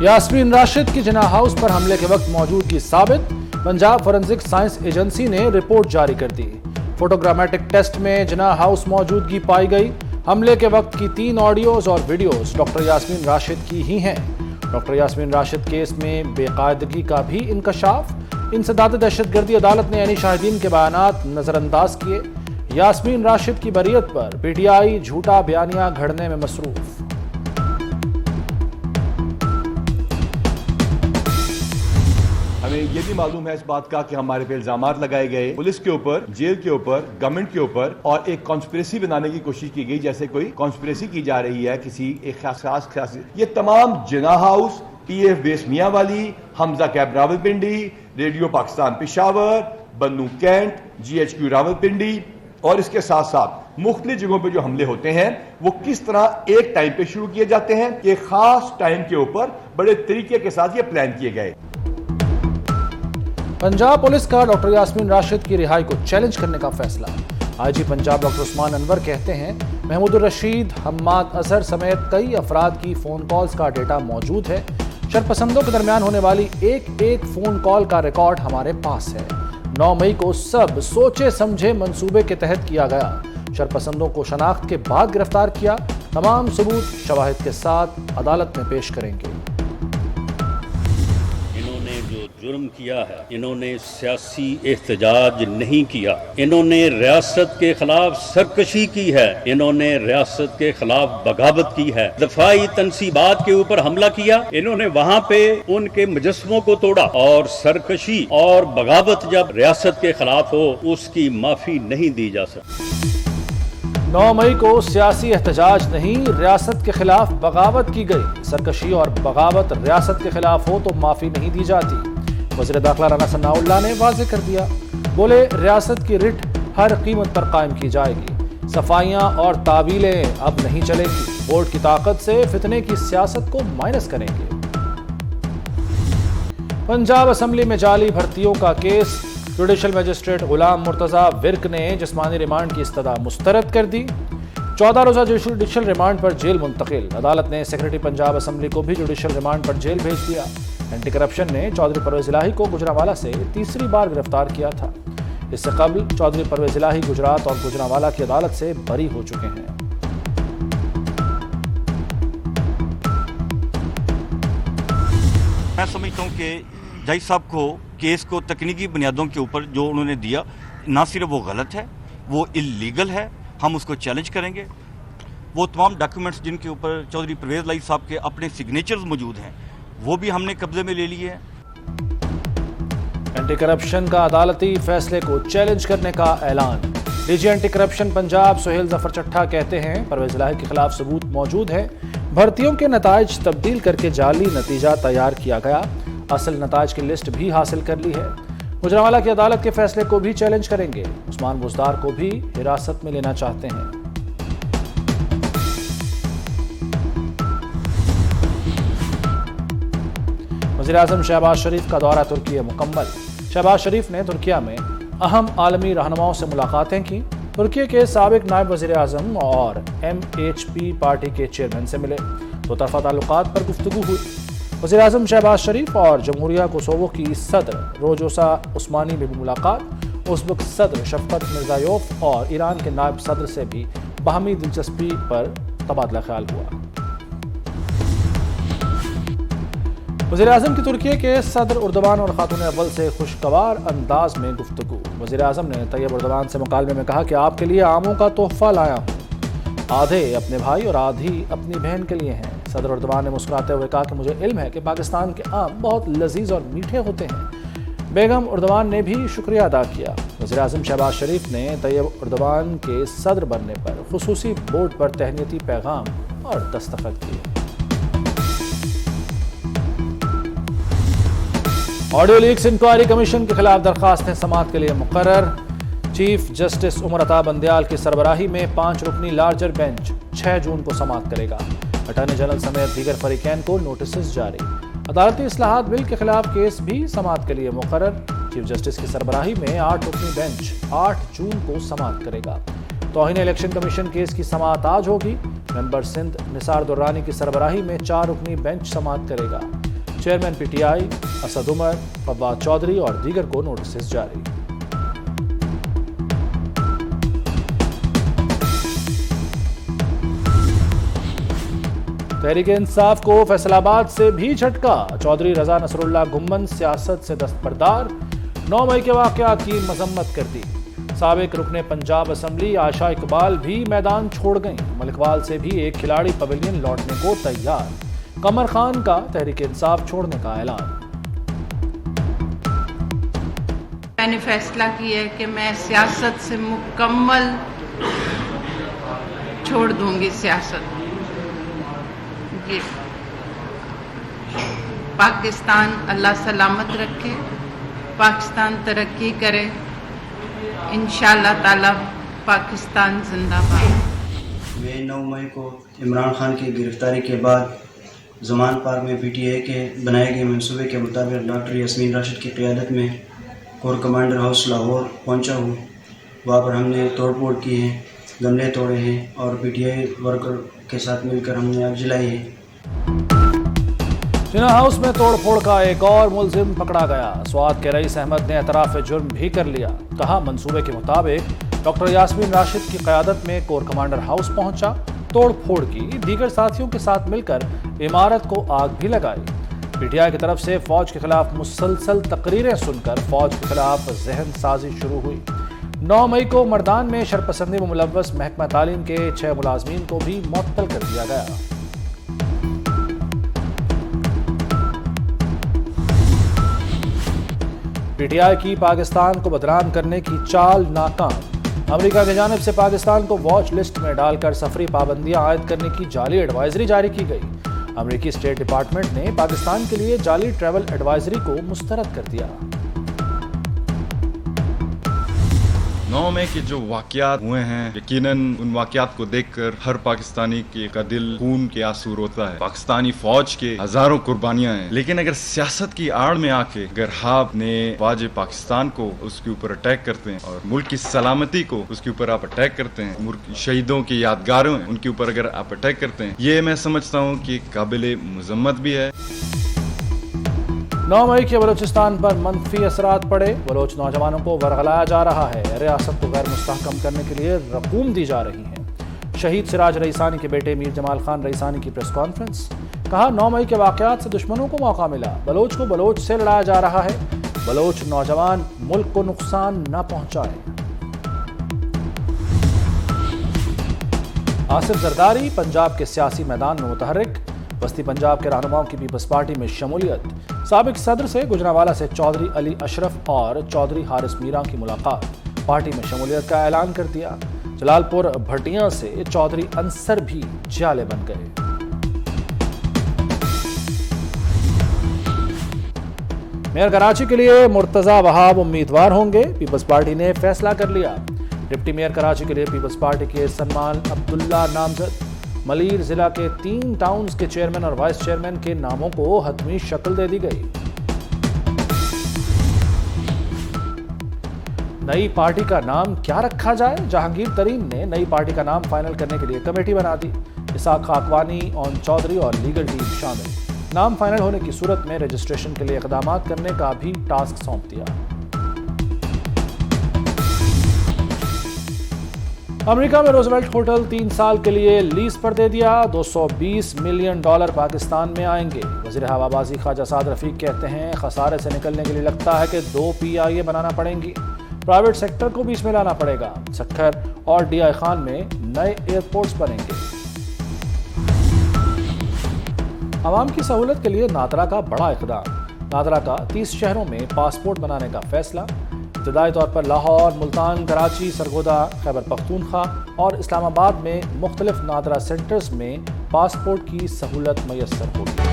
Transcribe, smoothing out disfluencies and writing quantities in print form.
यास्मीन राशिद की जिन्ना हाउस पर हमले के वक्त मौजूदगी साबित। पंजाब फॉरेंसिक साइंस एजेंसी ने रिपोर्ट जारी कर दी। फोटोग्रामेटिक टेस्ट में जिन्ना हाउस मौजूदगी पाई गई। हमले के वक्त की 3 ऑडियोज और वीडियोज डॉक्टर यास्मीन राशिद की ही हैं। डॉक्टर यास्मीन राशिद केस में बेकायदगी का भी इंकशाफ। इंसदाद दहशतगर्दी अदालत ने यानी शाहिदीन के बयानात नजरअंदाज किए। यास्मीन राशिद की बरीयत पर पीटीआई झूठा बयानिया घड़ने में मसरूफ। हमें ये भी मालूम है इस बात का कि हमारे पे इल्जामात लगाए गए, पुलिस के ऊपर, जेल के ऊपर, गवर्नमेंट के ऊपर, और एक कॉन्स्पिरेसी बनाने की कोशिश की गई, जैसे कोई कॉन्स्पिरेसी की जा रही है किसी एक खास। ये तमाम Jinnah house, PF base Mianwali, Hamza कैब Rawalpindi, radio Pakistan Peshawar, Bannu cantt, GHQ Rawalpindi और इसके साथ साथ मुख्तलिफ जगहों पे जो हमले होते हैं वो किस तरह एक टाइम पे शुरू किए जाते हैं, कि खास टाइम के ऊपर बड़े तरीके के साथ ये प्लान किए गए। पंजाब पुलिस का डॉक्टर यास्मीन राशिद की रिहाई को चैलेंज करने का फैसला। IG पंजाब डॉक्टर उस्मान अनवर कहते हैं, महमूदुर रशीद, हम्माद अजहर समेत कई अफराद की फोन कॉल्स का डेटा मौजूद है। शरपसंदों के दरमियान होने वाली एक फोन कॉल का रिकॉर्ड हमारे पास है। 9 मई को सब सोचे समझे मंसूबे के तहत किया गया। शरपसंदों को शनाख्त के बाद गिरफ्तार किया। तमाम सबूत शवाहिद के साथ अदालत में पेश करेंगे। जुर्म किया है, इन्होंने सियासी एहतजाज नहीं किया, इन्होंने रियासत के खिलाफ सरकशी की है, इन्होंने रियासत के खिलाफ बगावत की है, दफाई तनसीबात के ऊपर हमला किया, इन्होंने वहाँ पे उनके मुजस्समों को तोड़ा। और सरकशी और बगावत जब रियासत के खिलाफ हो उसकी माफी नहीं दी जा सकती। 9 मई को सियासी एहतजाज नहीं, रियासत के खिलाफ बगावत की गई। सरकशी और बगावत रियासत के खिलाफ हो तो माफी नहीं दी जाती। वज़ीर दाखिला राना सनाउल्लाह ने वाज़ेह कर दिया। बोले, रियासत की रिट हर कीमत पर कायम की जाएगी। सफाइयां और तावीलें अब नहीं चलेगी। वोट की ताकत से फितने की सियासत को माइनस करेंगे। पंजाब असेंबली में जाली भर्तियों का केस। जुडिशल मजिस्ट्रेट गुलाम मुर्तजा विर्क ने जिस्मानी रिमांड की इस्तदा मुस्तरद कर दी। 14 रोजा जुडिशल रिमांड पर जेल मुंतकिल। अदालत ने सेक्रेटरी पंजाब असेंबली को भी जुडिशल रिमांड पर जेल भेज दिया। एंटी करप्शन ने चौधरी परवेज इलाही को गुजरांवाला से तीसरी बार गिरफ्तार किया था। इससे कबल चौधरी परवेज इलाही गुजरात और गुजरांवाला की अदालत से बरी हो चुके हैं। मैं समझता हूँ कि जज साहब को केस को तकनीकी बुनियादों के ऊपर जो उन्होंने दिया, ना सिर्फ वो गलत है, वो इल्लीगल है। हम उसको चैलेंज करेंगे। वो तमाम डॉक्यूमेंट्स जिनके ऊपर चौधरी परवेज इलाही साहब के अपने सिग्नेचर्स मौजूद हैं वो भी हमने कब्जे में ले लिए हैं। एंटी करप्शन का अदालती फैसले को चैलेंज करने का ऐलान। DG anti corruption Punjab Suhail Zafar Chattha कहते हैं, परवेज इलाही के खिलाफ सबूत मौजूद है। भर्तियों के नताइज तब्दील करके जाली नतीजा तैयार किया गया। असल नताइज की लिस्ट भी हासिल कर ली है। गुजरांवाला की अदालत के फैसले को भी चैलेंज करेंगे। उस्मान बुजदार को भी हिरासत में लेना चाहते हैं। वज़ीर आज़म शहबाज शरीफ का दौरा तुर्की मुकम्मल। शहबाज शरीफ ने तुर्किया में अहम आलमी रहनुमाओं से मुलाकातें की। तुर्की के साबिक नायब वज़ीर आज़म और MHP पार्टी के चेयरमैन से मिले। दो तरफ़ा ताल्लुकात पर गुफ्तगू हुई। वज़ीर आज़म शहबाज शरीफ और जमहूरिया कोसोवो की सदर रोजोसा उस्मानी में भी मुलाकात। उज़्बेक सदर शफकत मिर्ज़ायोफ और ईरान के नायब सदर से भी बाहमी दिलचस्पी पर तबादला ख्याल हुआ। वज़ीर आज़म की तुर्की के सदर उर्दवान और खातून अव्वल से खुशगवार अंदाज में गुफ्तगू। वज़ीर आज़म ने तैयब उर्दवान से मुकालमे में कहा कि आपके लिए आमों का तोहफा लाया हूँ। आधे अपने भाई और आधी अपनी बहन के लिए हैं। सदर उर्दवान ने मुस्कुराते हुए कहा कि मुझे इल्म है कि पाकिस्तान के आम बहुत लजीज और मीठे होते हैं। बेगम उर्दवान ने भी शुक्रिया अदा किया। वज़ीर आज़म शहबाज शरीफ ने तैयब उर्दवान के सदर बनने पर खुसूसी बोर्ड पर तहनीती पैगाम और दस्तखत किए। ऑडियो लीक्स इंक्वायरी कमीशन के खिलाफ दरखास्तें समाअत के लिए मुकर्रर। चीफ जस्टिस उमर अता बंदयाल की सरबराही में 5 रुकनी लार्जर बेंच 6 जून को समाअत करेगा। अटॉर्नी जनरल समेत दीगर फरीकैन को नोटिस जारी। अदालती इस्लाहात बिल के खिलाफ केस भी समाअत के लिए मुकर्रर। चीफ जस्टिस की सरबराही में 8 रुकनी बेंच 8 जून को समाअत करेगा। तौहीन इलेक्शन कमीशन केस की समाअत आज होगी। मेंबर सिंध निसार दुर्रानी की सरबराही में 4 रुकनी बेंच समाअत करेगा। चेयरमैन PTI असद उमर, फवाद चौधरी और दीगर को नोटिस जारी। तहरीक इंसाफ को फैसलाबाद से भी झटका। चौधरी रजा नसरुल्लाह घुम्मन सियासत से दस्तबरदार, 9 मई के वाक़यात की मजम्मत कर दी। साबिक रुकने पंजाब असम्बली आशा इकबाल भी मैदान छोड़ गईं। मलिकवाल से भी एक खिलाड़ी पवेलियन लौटने को तैयार। कमर खान का तहरीक इंसाफ छोड़ने का ऐलान। मैंने फैसला किया है कि मैं सियासत से मुकम्मल छोड़ दूंगी सियासत। ये पाकिस्तान अल्लाह सलामत रखे, पाकिस्तान तरक्की करे, इंशाअल्लाह ताला पाकिस्तान जिंदाबाद। मैं 9 मई को इमरान खान की गिरफ्तारी के बाद ज़मान पार्क में PTI के बनाए गए मंसूबे के मुताबिक डॉक्टर यास्मीन राशिद की क़यादत में कोर कमांडर हाउस लाहौर पहुंचा हूँ। वहाँ पर हमने तोड़ फोड़ की है, गमले तोड़े हैं और PTI वर्कर के साथ मिलकर हमने आग जलाई है। जिना हाउस में तोड़फोड़ का एक और मुलजिम पकड़ा गया। स्वात के रईस अहमद ने एतराफ़ जुर्म भी कर लिया। कहा, मंसूबे के मुताबिक डॉक्टर यास्मीन राशिद की क़यादत में कोर कमांडर हाउस पहुंचा, तोड़ फोड़ की, दीगर साथियों के साथ मिलकर इमारत को आग भी लगाई। PTI की तरफ से फौज के खिलाफ मुसलसल तकरीरें सुनकर फौज के खिलाफ जहन साजी शुरू हुई। 9 मई को मर्दान में शरपसंदी में मुलव्वस महकमा तालीम के 6 मुलाजमीन को भी मुअत्तल कर दिया गया। PTI की पाकिस्तान को बदनाम करने की चाल नाकाम। अमेरिका की जानिब से पाकिस्तान को वॉच लिस्ट में डालकर सफरी पाबंदियां आयद करने की जाली एडवाइजरी जारी की गई। अमेरिकी स्टेट डिपार्टमेंट ने पाकिस्तान के लिए जाली ट्रैवल एडवाइजरी को मुस्तरद कर दिया। 9 मई के जो वाक़यात हुए हैं, यकीनन उन वाक़यात को देखकर हर पाकिस्तानी का दिल खून के आंसू रोता है। पाकिस्तानी फौज के हजारों कुर्बानियां हैं, लेकिन अगर सियासत की आड़ में आके अगर आप ने वाज पाकिस्तान को उसके ऊपर अटैक करते हैं और मुल्क की सलामती को उसके ऊपर आप अटैक करते हैं, मुल्क शहीदों की यादगारों हैं उनके ऊपर अगर आप अटैक करते हैं, ये मैं समझता हूँ कि काबिल मुजम्मत भी है। 9 मई के बलूचिस्तान पर मनफी असरात पड़े। बलोच नौजवानों को वरगलाया जा रहा है। रियासत को गैर मुस्तहकम करने के लिए रकूम दी जा रही है। शहीद सिराज रईसानी के बेटे मीर जमाल खान रईसानी की प्रेस कॉन्फ्रेंस। कहा, 9 मई के वाक़यात से दुश्मनों को मौका मिला। बलोच को बलोच से लड़ाया जा रहा है। बलोच नौजवान मुल्क को नुकसान न पहुंचाए। आसिफ जरदारी पंजाब के सियासी मैदान में मुतहर्रिक। बस्ती पंजाब के रहनुमाओं की पीपल्स पार्टी में शमूलियत। साबिक सदर से गुजरांवाला से चौधरी अली अशरफ और चौधरी हारिस मीरा की मुलाकात। पार्टी में शमूलियत का ऐलान कर दिया। जलालपुर भटिया से चौधरी अंसर भी जाले बन गए। मेयर कराची के लिए मुर्तजा वहाब उम्मीदवार होंगे। पीपल्स पार्टी ने फैसला कर लिया। डिप्टी मेयर कराची के लिए पीपल्स पार्टी के सलमान अब्दुल्ला नामजद। मलीर जिला के 3 टाउन्स के चेयरमैन और वाइस चेयरमैन के नामों को हतमी शक्ल दे दी गई। नई पार्टी का नाम क्या रखा जाए? जहांगीर तरीन ने नई पार्टी का नाम फाइनल करने के लिए कमेटी बना दी। इसाक खाकवानी, ओन चौधरी और लीगल टीम शामिल। नाम फाइनल होने की सूरत में रजिस्ट्रेशन के लिए इक़दाम करने का भी टास्क सौंप दिया। अमेरिका में रोजवेल्ट होटल 3 साल के लिए लीज पर दे दिया। $220 मिलियन पाकिस्तान में आएंगे। वज़ीर हवाबाजी ख्वाजा साद रफीक कहते हैं, खसारे से निकलने के लिए लगता है कि 2 PIA बनाना पड़ेंगी। प्राइवेट सेक्टर को बीच में लाना पड़ेगा। सक्खर और DI खान में नए एयरपोर्ट्स बनेंगे। आवाम की सहूलत के लिए नादरा का बड़ा इक़दाम। नादरा का 30 शहरों में पासपोर्ट बनाने का फैसला। इब्तदाई तौर पर लाहौर, मुल्तान, कराची, सरगोदा, खैबर पख्तूनख्वा और इस्लामाबाद में मुख्तलिफ नादरा सेंटर्स में पासपोर्ट की सहूलत मैसर होगी।